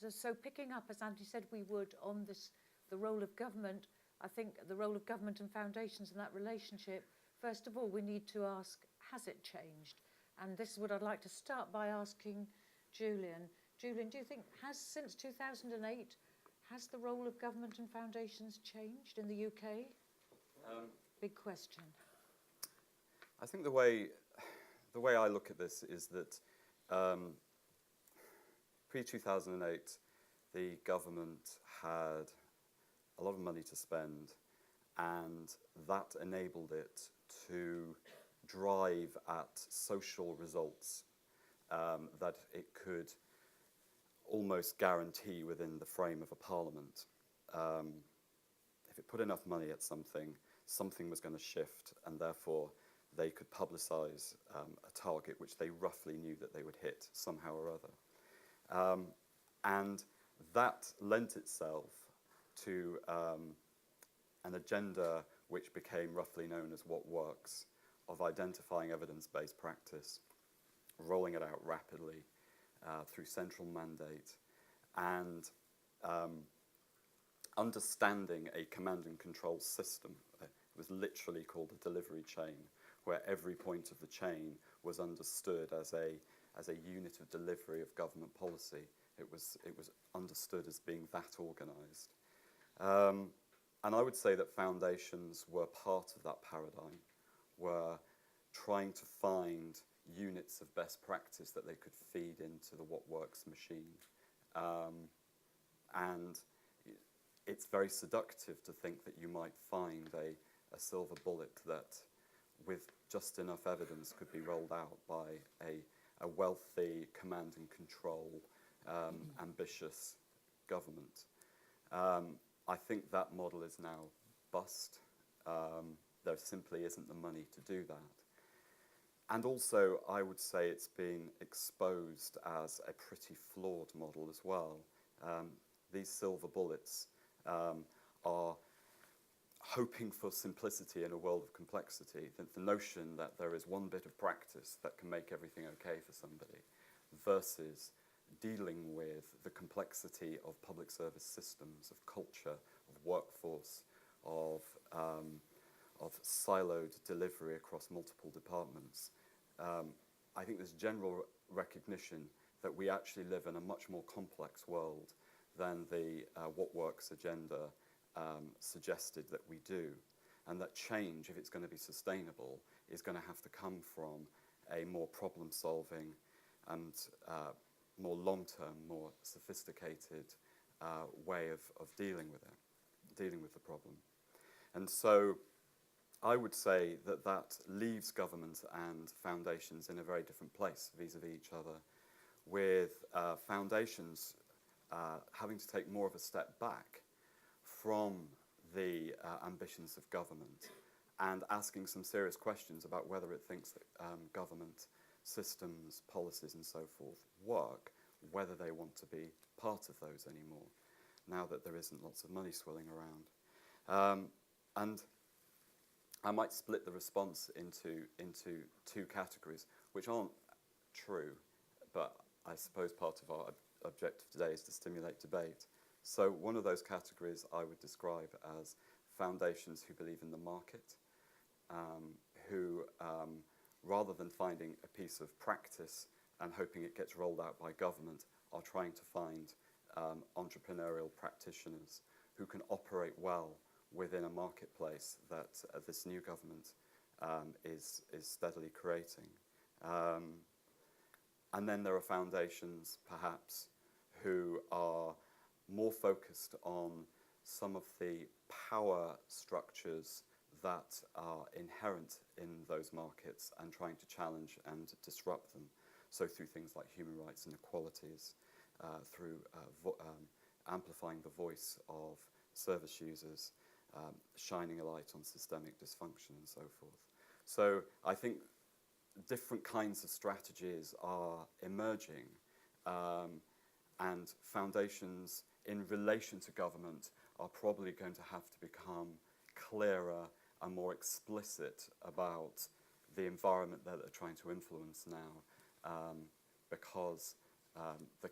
So picking up, as Andy said we would, on this, the role of government, I think the role of government and foundations in that relationship, first of all, we need to ask, has it changed? And this is what I'd like to start by asking Julian. Julian, do you think, since 2008, has the role of government and foundations changed in the UK? Big question. I think the way I look at this is that pre-2008, the government had a lot of money to spend, and that enabled it to drive at social results that it could almost guarantee within the frame of a parliament. If it put enough money at something, something was going to shift, and therefore they could publicise a target which they roughly knew that they would hit somehow or other. And that lent itself to an agenda which became roughly known as what works, of identifying evidence-based practice, rolling it out rapidly through central mandate, and understanding a command and control system. It was literally called a delivery chain, where every point of the chain was understood as a unit of delivery of government policy. It was understood as being that organised. And I would say that foundations were part of that paradigm, were trying to find units of best practice that they could feed into the What Works machine. And it's very seductive to think that you might find a silver bullet that, with just enough evidence, could be rolled out by a wealthy, command and control, ambitious government. I think that model is now bust. There simply isn't the money to do that. And also, I would say it's been exposed as a pretty flawed model as well. These silver bullets are hoping for simplicity in a world of complexity. The notion that there is one bit of practice that can make everything okay for somebody, versus dealing with the complexity of public service systems, of culture, of workforce, of siloed delivery across multiple departments. I think there's general recognition that we actually live in a much more complex world than the What Works agenda suggested that we do. And that change, if it's going to be sustainable, is going to have to come from a more problem-solving and more long-term, more sophisticated way of dealing with it, dealing with the problem. And so I would say that that leaves government and foundations in a very different place vis-a-vis each other, with foundations having to take more of a step back from the ambitions of government and asking some serious questions about whether it thinks that government systems, policies and so forth work, whether they want to be part of those anymore, now that there isn't lots of money swirling around. And I might split the response into two categories, which aren't true, but I suppose part of our objective today is to stimulate debate. So one of those categories I would describe as foundations who believe in the market, who rather than finding a piece of practice and hoping it gets rolled out by government, are trying to find entrepreneurial practitioners who can operate well within a marketplace that this new government is steadily creating. And then there are foundations, perhaps, who are more focused on some of the power structures that are inherent in those markets and trying to challenge and disrupt them. So through things like human rights and equalities, through amplifying the voice of service users, shining a light on systemic dysfunction and so forth. So I think different kinds of strategies are emerging, and foundations in relation to government are probably going to have to become clearer and more explicit about the environment that they're trying to influence now, because the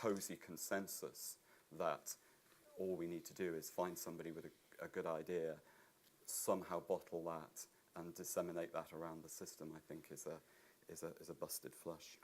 cosy consensus that all we need to do is find somebody with a good idea, somehow bottle that and disseminate that around the system, I think is a busted flush.